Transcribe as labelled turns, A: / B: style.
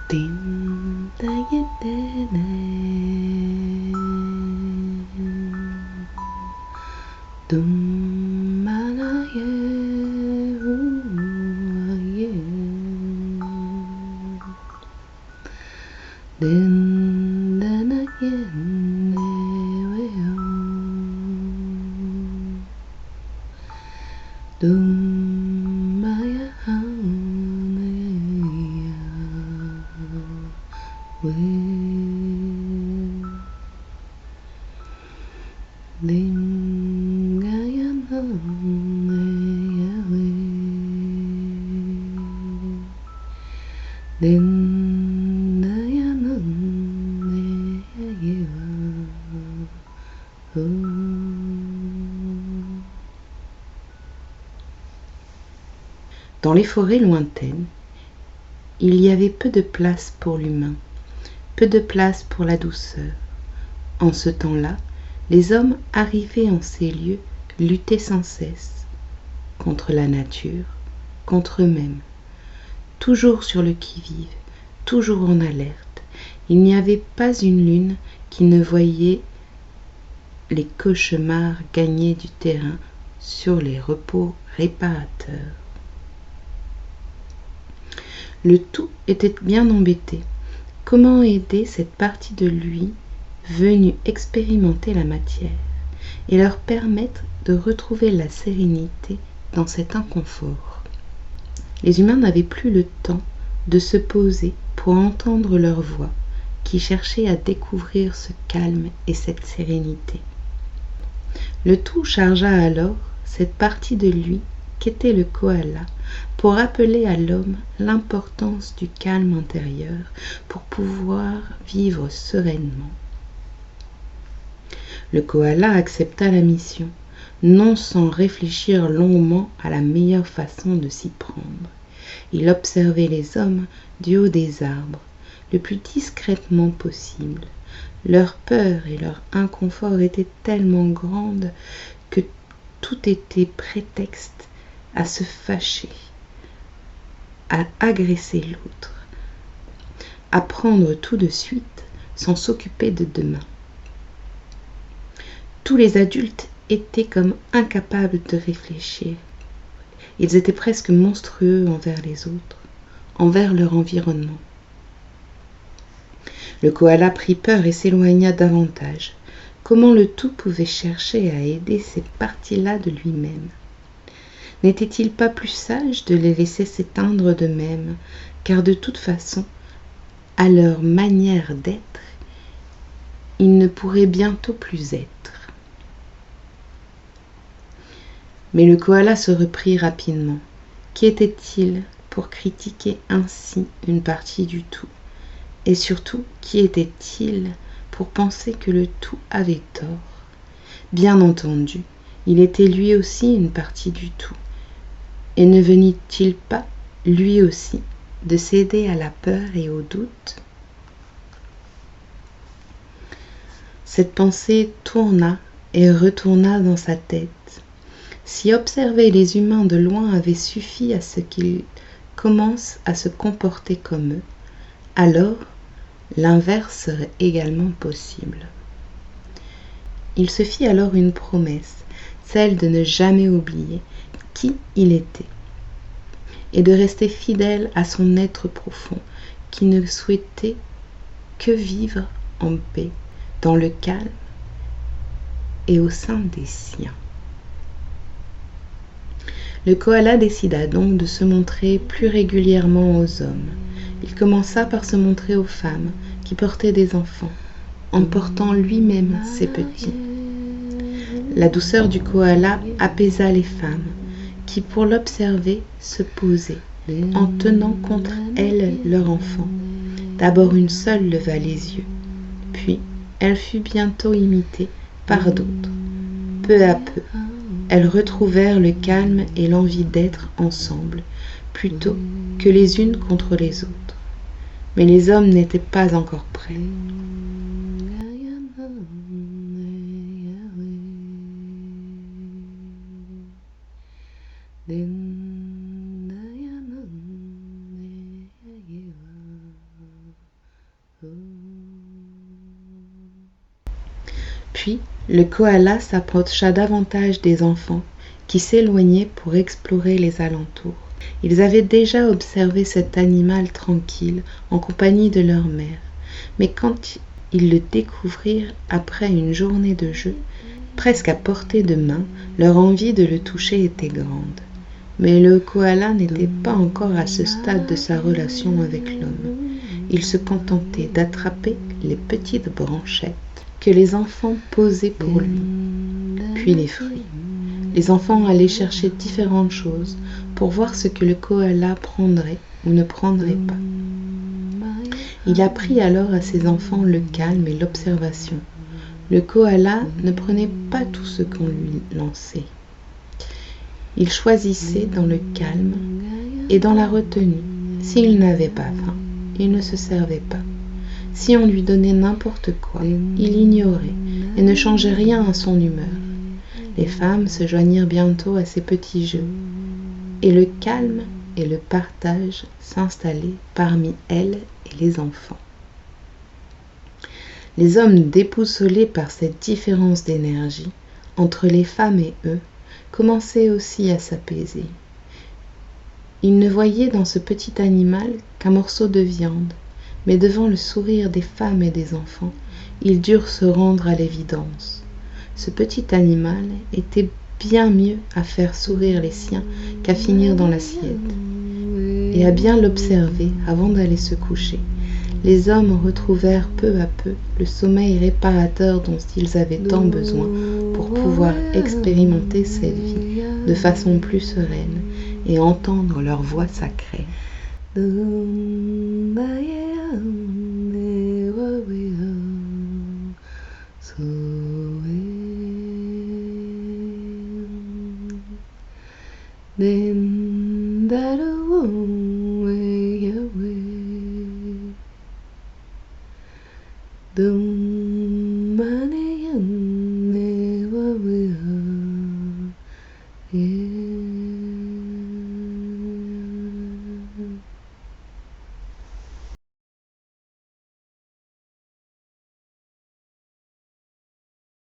A: Tin ta ye te ne dum mana ye ye din da na ye ne we dum maya ne we Dans les forêts lointaines, il y avait peu de place pour l'humain, peu de place pour la douceur. En ce temps-là, les hommes arrivés en ces lieux luttaient sans cesse contre la nature, contre eux-mêmes, toujours sur le qui-vive, toujours en alerte. Il n'y avait pas une lune qui ne voyait les cauchemars gagner du terrain sur les repos réparateurs. Le tout était bien embêté. Comment aider cette partie de lui venue expérimenter la matière et leur permettre de retrouver la sérénité dans cet inconfort? Les humains n'avaient plus le temps de se poser pour entendre leur voix qui cherchait à découvrir ce calme et cette sérénité. Le tout chargea alors cette partie de lui qu'était le koala pour rappeler à l'homme l'importance du calme intérieur pour pouvoir vivre sereinement. Le koala accepta la mission, non sans réfléchir longuement à la meilleure façon de s'y prendre. Il observait les hommes du haut des arbres, le plus discrètement possible. Leur peur et leur inconfort étaient tellement grandes que tout était prétexte à se fâcher, à agresser l'autre, à prendre tout de suite sans s'occuper de demain. Tous les adultes étaient comme incapables de réfléchir. Ils étaient presque monstrueux envers les autres, envers leur environnement. Le koala prit peur et s'éloigna davantage. Comment le tout pouvait chercher à aider ces parties-là de lui-même? N'était-il pas plus sage de les laisser s'éteindre d'eux-mêmes, car de toute façon, à leur manière d'être, ils ne pourraient bientôt plus être. Mais le koala se reprit rapidement. Qui était-il pour critiquer ainsi une partie du tout? Et surtout, qui était-il pour penser que le tout avait tort? Bien entendu, il était lui aussi une partie du tout. Et ne venait-il pas, lui aussi, de céder à la peur et au doute? Cette pensée tourna et retourna dans sa tête. Si observer les humains de loin avait suffi à ce qu'ils commencent à se comporter comme eux, alors l'inverse serait également possible. Il se fit alors une promesse, celle de ne jamais oublier qui il était, et de rester fidèle à son être profond, qui ne souhaitait que vivre en paix, dans le calme et au sein des siens. Le koala décida donc de se montrer plus régulièrement aux hommes. Il commença par se montrer aux femmes qui portaient des enfants, en portant lui-même ses petits. La douceur du koala apaisa les femmes, qui pour l'observer se posaient, en tenant contre elles leur enfant. D'abord une seule leva les yeux, puis elle fut bientôt imitée par d'autres. Peu à peu, elles retrouvèrent le calme et l'envie d'être ensemble, plutôt que les unes contre les autres. Mais les hommes n'étaient pas encore prêts. Puis, le koala s'approcha davantage des enfants qui s'éloignaient pour explorer les alentours. Ils avaient déjà observé cet animal tranquille en compagnie de leur mère, mais quand ils le découvrirent après une journée de jeu, presque à portée de main, leur envie de le toucher était grande. Mais le koala n'était pas encore à ce stade de sa relation avec l'homme. Il se contentait d'attraper les petites branchettes que les enfants posaient pour lui, puis les fruits. Les enfants allaient chercher différentes choses pour voir ce que le koala prendrait ou ne prendrait pas. Il apprit alors à ses enfants le calme et l'observation. Le koala ne prenait pas tout ce qu'on lui lançait. Il choisissait dans le calme et dans la retenue. S'il n'avait pas faim, il ne se servait pas. Si on lui donnait n'importe quoi, il ignorait et ne changeait rien à son humeur. Les femmes se joignirent bientôt à ces petits jeux, et le calme et le partage s'installaient parmi elles et les enfants. Les hommes, déboussolés par cette différence d'énergie entre les femmes et eux, commençaient aussi à s'apaiser. Ils ne voyaient dans ce petit animal qu'un morceau de viande, mais devant le sourire des femmes et des enfants, ils durent se rendre à l'évidence. Ce petit animal était bien mieux à faire sourire les siens qu'à finir dans l'assiette, et à bien l'observer avant d'aller se coucher. Les hommes retrouvèrent peu à peu le sommeil réparateur dont ils avaient tant besoin pour pouvoir expérimenter cette vie de façon plus sereine et entendre leur voix sacrée. Dum